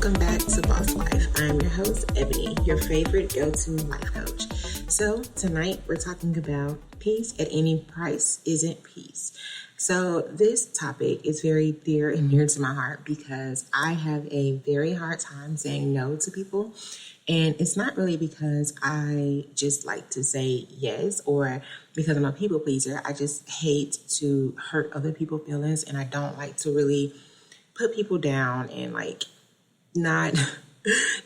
Welcome back to Boss Life. I'm your host, Ebony, your favorite go-to life coach. So tonight we're talking about peace at any price isn't peace. So this topic is very dear and near to my heart because I have a very hard time saying no to people. And it's not really because I just like to say yes or because I'm a people pleaser. I just hate to hurt other people's feelings, and I don't like to really put people down and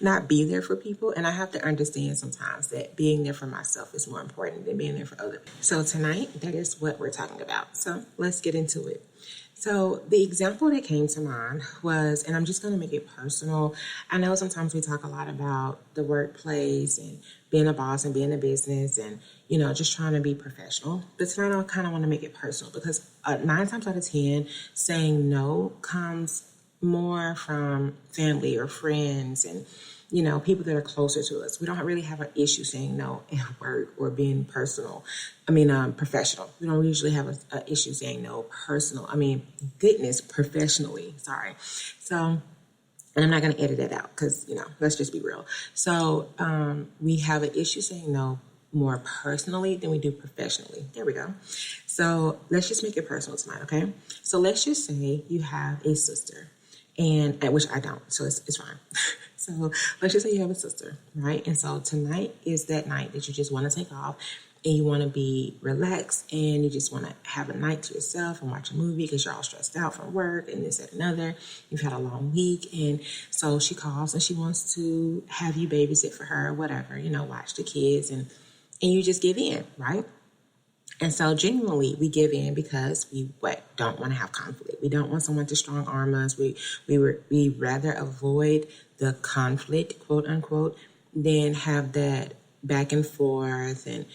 not be there for people. And I have to understand sometimes that being there for myself is more important than being there for other people. So tonight, that is what we're talking about. So let's get into it. So the example that came to mind was, and I'm just going to make it personal. I know sometimes we talk a lot about the workplace and being a boss and being a business and, just trying to be professional. But tonight I kind of want to make it personal because 9 times out of 10, saying no comes more from family or friends and, people that are closer to us. We don't really have an issue saying no at work or being professional. We don't usually have an issue saying no professionally. Sorry. So, and I'm not going to edit that out because, let's just be real. So we have an issue saying no more personally than we do professionally. There we go. So let's just make it personal tonight, okay? So let's just say you have a sister, and which I don't, so it's fine. So let's just say you have a sister, right? And so tonight is that night that you just want to take off and you want to be relaxed and you just want to have a night to yourself and watch a movie because you're all stressed out from work and this and another. You've had a long week. And so she calls and she wants to have you babysit for her or whatever, watch the kids and you just give in, right? And so genuinely we give in because we don't want to have conflict. We don't want someone to strong arm us. We rather avoid the conflict, quote unquote, than have that back and forth and,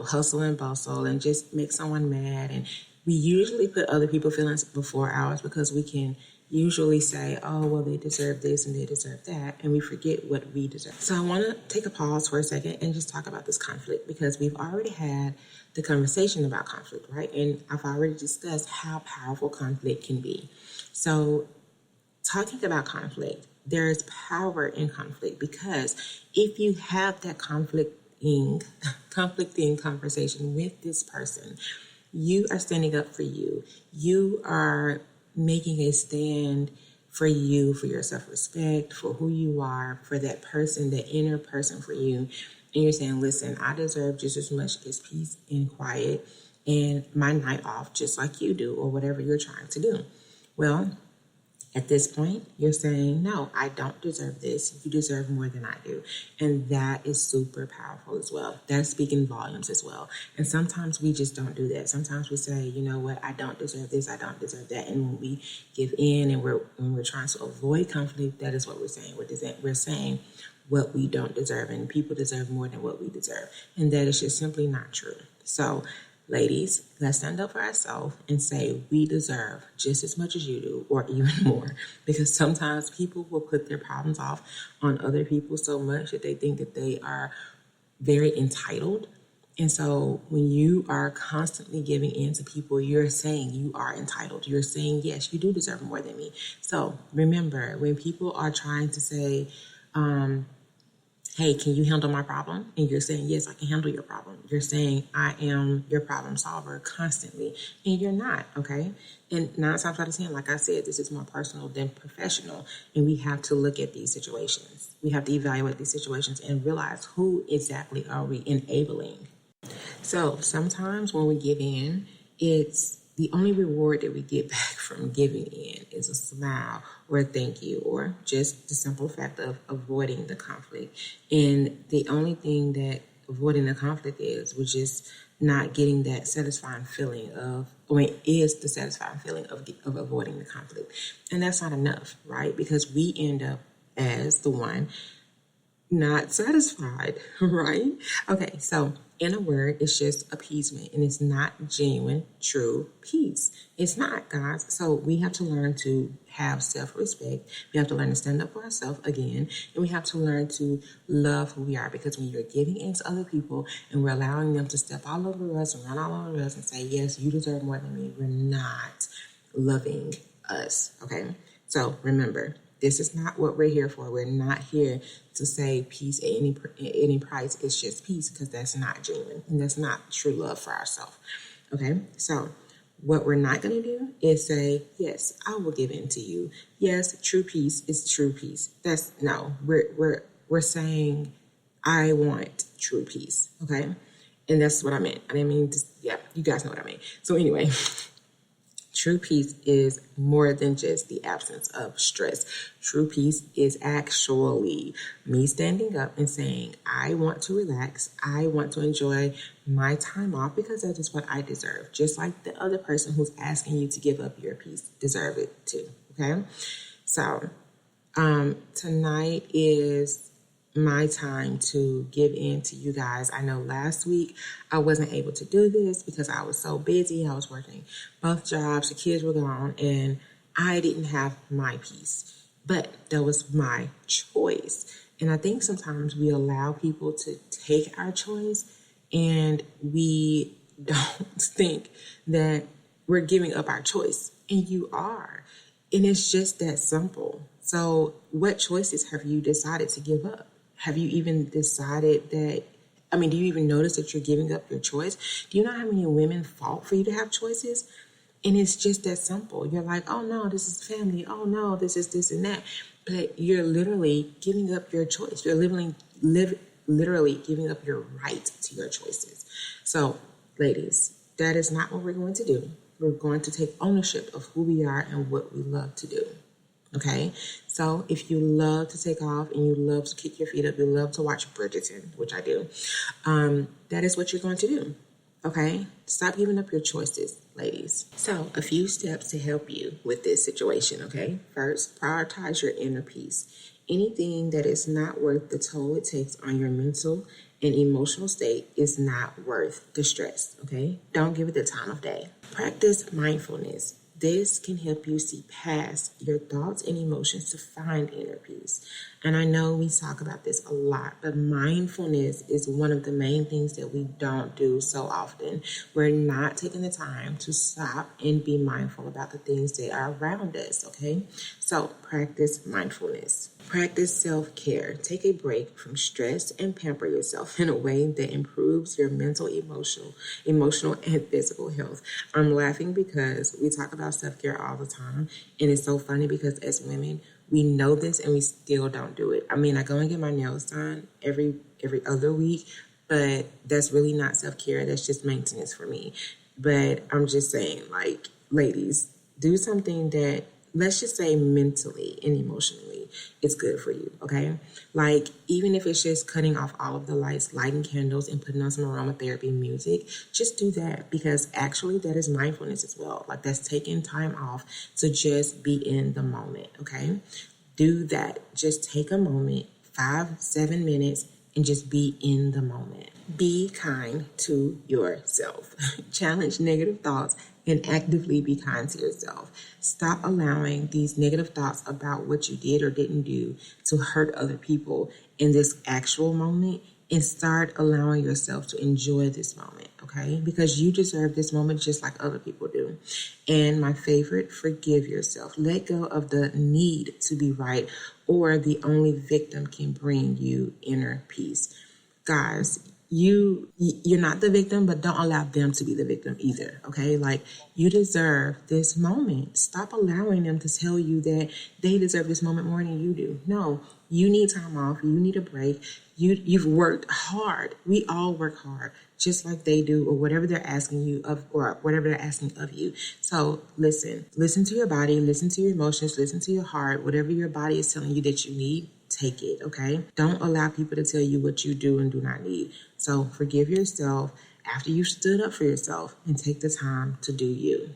hustle and bustle and just make someone mad. And we usually put other people's feelings before ours because we can usually say, oh, well, they deserve this and they deserve that. And we forget what we deserve. So I want to take a pause for a second and just talk about this conflict because we've already had the conversation about conflict, right? And I've already discussed how powerful conflict can be. So talking about conflict, there is power in conflict because if you have that conflicting conversation with this person, you are standing up for you. You are making a stand for you, for your self-respect, for who you are, for that person, that inner person for you. And you're saying, listen, I deserve just as much as peace and quiet and my night off just like you do or whatever you're trying to do. Well, at this point, you're saying, no, I don't deserve this. You deserve more than I do. And that is super powerful as well. That's speaking volumes as well. And sometimes we just don't do that. Sometimes we say, you know what, I don't deserve this, I don't deserve that. And when we give in and when we're trying to avoid conflict, that is what we're saying. We're saying what we don't deserve, and people deserve more than what we deserve. And that is just simply not true. So ladies, let's stand up for ourselves and say we deserve just as much as you do or even more, because sometimes people will put their problems off on other people so much that they think that they are very entitled. And so when you are constantly giving in to people, you're saying you are entitled. You're saying, yes, you do deserve more than me. So remember, when people are trying to say, hey, can you handle my problem? And you're saying, yes, I can handle your problem. You're saying, I am your problem solver constantly. And you're not, okay? And 9 times out of 10, like I said, this is more personal than professional. And we have to look at these situations. We have to evaluate these situations and realize who exactly are we enabling. So sometimes when we give in, it's the only reward that we get back from giving in is a smile or a thank you or just the simple fact of avoiding the conflict. And the only thing that avoiding the conflict is, which is not getting that satisfying feeling is the satisfying feeling of avoiding the conflict. And that's not enough, right? Because we end up as the one not satisfied, right? Okay, so in a word, it's just appeasement, and it's not genuine, true peace. It's not, guys. So we have to learn to have self-respect. We have to learn to stand up for ourselves again, and we have to learn to love who we are, because when you're giving in to other people and we're allowing them to step all over us and run all over us and say, yes, you deserve more than me, we're not loving us, okay? So remember, This is not what we're here for. We're not here to say peace at any price. It's just peace, because that's not genuine and that's not true love for ourselves. Okay, so what we're not going to do is say, yes, I will give in to you. Yes, true peace is true peace. We're saying, I want true peace. Okay, and that's what I meant. I didn't mean you guys know what I mean. So anyway. True peace is more than just the absence of stress. True peace is actually me standing up and saying, I want to relax. I want to enjoy my time off because that is what I deserve. Just like the other person who's asking you to give up your peace deserve it too. Okay. So, tonight is my time to give in to you guys. I know last week I wasn't able to do this because I was so busy. I was working both jobs. The kids were gone and I didn't have my peace, but that was my choice. And I think sometimes we allow people to take our choice and we don't think that we're giving up our choice, and you are. And it's just that simple. So what choices have you decided to give up? Have you even decided that, do you even notice that you're giving up your choice? Do you know how many women fought for you to have choices? And it's just that simple. You're like, oh no, this is family. Oh no, this is this and that. But you're literally giving up your choice. You're literally giving up your right to your choices. So, ladies, that is not what we're going to do. We're going to take ownership of who we are and what we love to do. Okay, so if you love to take off and you love to kick your feet up, you love to watch Bridgerton, which I do, that is what you're going to do. Okay, stop giving up your choices, ladies. So a few steps to help you with this situation. Okay, first, prioritize your inner peace. Anything that is not worth the toll it takes on your mental and emotional state is not worth the stress. Okay, don't give it the time of day. Practice mindfulness. This can help you see past your thoughts and emotions to find inner peace. And I know we talk about this a lot, but mindfulness is one of the main things that we don't do so often. We're not taking the time to stop and be mindful about the things that are around us, okay? So practice mindfulness. Practice self-care. Take a break from stress and pamper yourself in a way that improves your mental, emotional, and physical health. I'm laughing because we talk about self-care all the time, and it's so funny because as women, we know this and we still don't do it. I go and get my nails done every other week, but that's really not self-care. That's just maintenance for me. But I'm just saying, ladies, do something that, let's just say mentally and emotionally, it's good for you, okay? Even if it's just cutting off all of the lights, lighting candles, and putting on some aromatherapy music, just do that, because actually that is mindfulness as well. That's taking time off to just be in the moment, okay? Do that. Just take a moment, 5-7 minutes, and just be in the moment. Be kind to yourself. Challenge negative thoughts and actively be kind to yourself. Stop allowing these negative thoughts about what you did or didn't do to hurt other people in this actual moment, and start allowing yourself to enjoy this moment, okay? Because you deserve this moment just like other people do. And my favorite, forgive yourself. Let go of the need to be right, or the only victim can bring you inner peace. Guys, you're not the victim, but don't allow them to be the victim either, okay? You deserve this moment. Stop allowing them to tell you that they deserve this moment more than you do. No, you need time off. You need a break. You've worked hard. We all work hard, just like they do, or whatever they're asking you of, or whatever they're asking of you. So listen to your body, listen to your emotions, listen to your heart. Whatever your body is telling you that you need, take it, okay? Don't allow people to tell you what you do and do not need. So forgive yourself after you've stood up for yourself, and take the time to do you.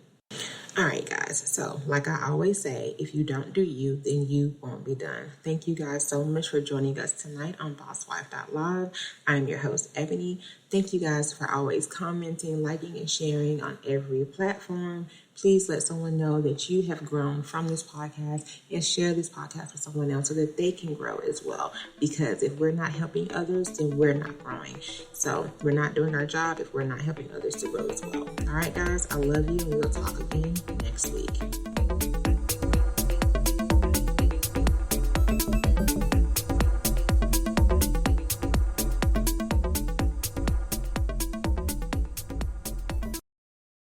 All right, guys. So like I always say, if you don't do you, then you won't be done. Thank you guys so much for joining us tonight on BossWife.live. I'm your host, Ebony. Thank you guys for always commenting, liking, and sharing on every platform. Please let someone know that you have grown from this podcast, and share this podcast with someone else so that they can grow as well. Because if we're not helping others, then we're not growing. So we're not doing our job if we're not helping others to grow as well. All right, guys, I love you, and we'll talk again next week.